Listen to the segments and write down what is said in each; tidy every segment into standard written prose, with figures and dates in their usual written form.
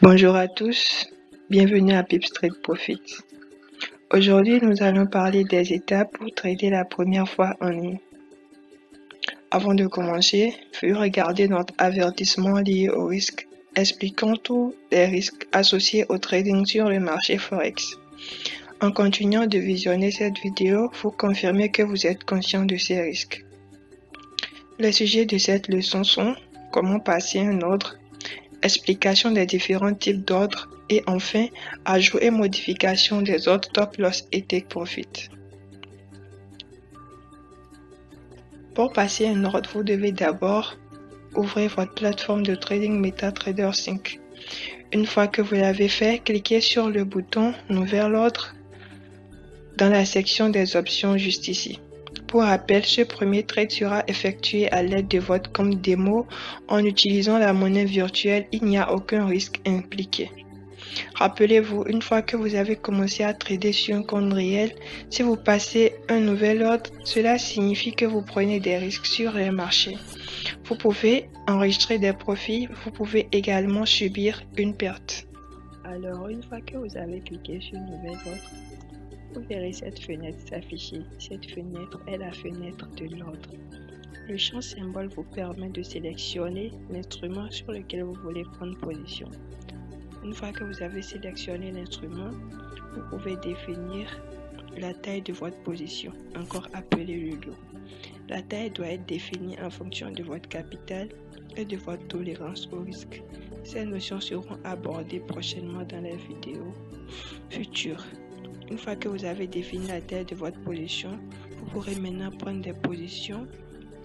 Bonjour à tous, bienvenue à Pips Trade Profit. Aujourd'hui, nous allons parler des étapes pour trader la première fois en ligne. Avant de commencer, veuillez regarder notre avertissement lié au risque, expliquant tous les risques associés au trading sur le marché Forex. En continuant de visionner cette vidéo, vous confirmez que vous êtes conscient de ces risques. Les sujets de cette leçon sont comment passer un ordre, explication des différents types d'ordres et enfin, ajout et modification des ordres stop loss et take profit. Pour passer un ordre, vous devez d'abord ouvrir votre plateforme de trading MetaTrader 5. Une fois que vous l'avez fait, cliquez sur le bouton Nouvel ordre dans la section des options juste ici. Pour rappel, ce premier trade sera effectué à l'aide de votre compte démo en utilisant la monnaie virtuelle. Il n'y a aucun risque impliqué. Rappelez-vous, une fois que vous avez commencé à trader sur un compte réel, si vous passez un nouvel ordre, cela signifie que vous prenez des risques sur les marchés. Vous pouvez enregistrer des profits, vous pouvez également subir une perte. Alors, une fois que vous avez cliqué sur Nouvel ordre, vous verrez cette fenêtre s'afficher. Cette fenêtre est la fenêtre de l'ordre. Le champ symbole vous permet de sélectionner l'instrument sur lequel vous voulez prendre position. Une fois que vous avez sélectionné l'instrument, vous pouvez définir la taille de votre position, encore appelée le lot. La taille doit être définie en fonction de votre capital et de votre tolérance au risque. Ces notions seront abordées prochainement dans les vidéos futures. Une fois que vous avez défini la taille de votre position, vous pourrez maintenant prendre des positions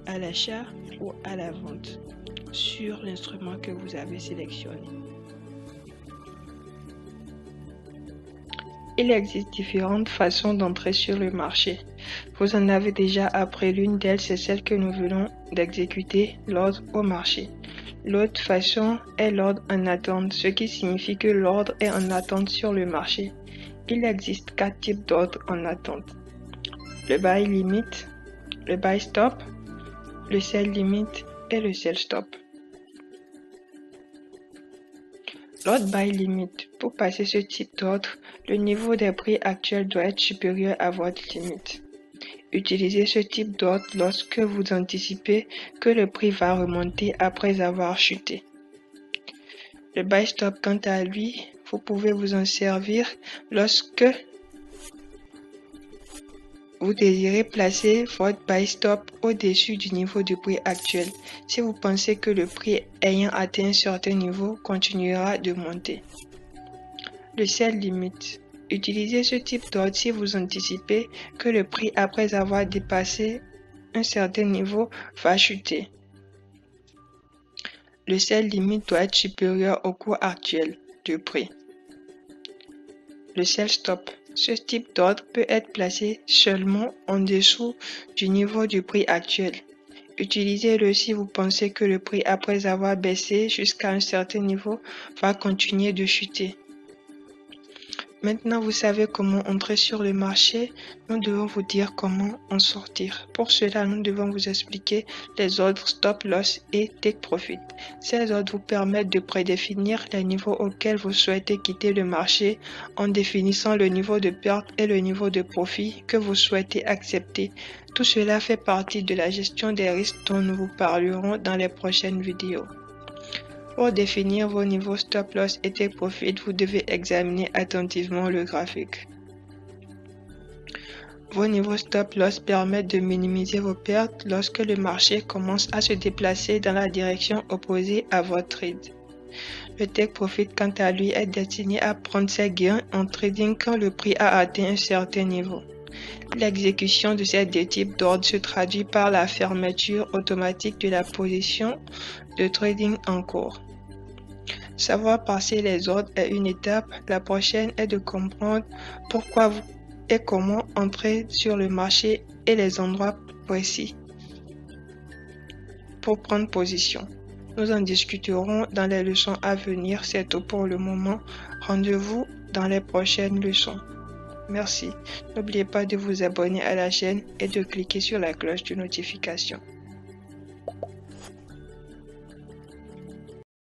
à l'achat ou à la vente sur l'instrument que vous avez sélectionné. Il existe différentes façons d'entrer sur le marché. Vous en avez déjà appris, l'une d'elles, c'est celle que nous venons d'exécuter, l'ordre au marché. L'autre façon est l'ordre en attente, ce qui signifie que l'ordre est en attente sur le marché. Il existe 4 types d'ordres en attente. Le buy limit, le buy stop, le sell limit et le sell stop. L'ordre buy limit. Pour passer ce type d'ordre, le niveau des prix actuels doit être supérieur à votre limite. Utilisez ce type d'ordre lorsque vous anticipez que le prix va remonter après avoir chuté. Le buy stop, quant à lui, vous pouvez vous en servir lorsque vous désirez placer votre buy stop au-dessus du niveau du prix actuel. Si vous pensez que le prix ayant atteint un certain niveau continuera de monter. Le sell limit. Utilisez ce type d'ordre si vous anticipez que le prix après avoir dépassé un certain niveau va chuter. Le sell limit doit être supérieur au cours actuel du prix. Le sell stop. Ce type d'ordre peut être placé seulement en dessous du niveau du prix actuel. Utilisez-le si vous pensez que le prix après avoir baissé jusqu'à un certain niveau va continuer de chuter. Maintenant, vous savez comment entrer sur le marché. Nous devons vous dire comment en sortir. Pour cela, nous devons vous expliquer les ordres stop loss et take profit. Ces ordres vous permettent de prédéfinir les niveaux auxquels vous souhaitez quitter le marché en définissant le niveau de perte et le niveau de profit que vous souhaitez accepter. Tout cela fait partie de la gestion des risques dont nous vous parlerons dans les prochaines vidéos. Pour définir vos niveaux stop loss et take profit, vous devez examiner attentivement le graphique. Vos niveaux stop loss permettent de minimiser vos pertes lorsque le marché commence à se déplacer dans la direction opposée à votre trade. Le take profit, quant à lui, est destiné à prendre ses gains en trading quand le prix a atteint un certain niveau. L'exécution de ces deux types d'ordres se traduit par la fermeture automatique de la position de trading en cours. Savoir passer les ordres est une étape. La prochaine est de comprendre pourquoi et comment entrer sur le marché et les endroits précis pour prendre position. Nous en discuterons dans les leçons à venir. C'est tout pour le moment. Rendez-vous dans les prochaines leçons. Merci. N'oubliez pas de vous abonner à la chaîne et de cliquer sur la cloche de notification.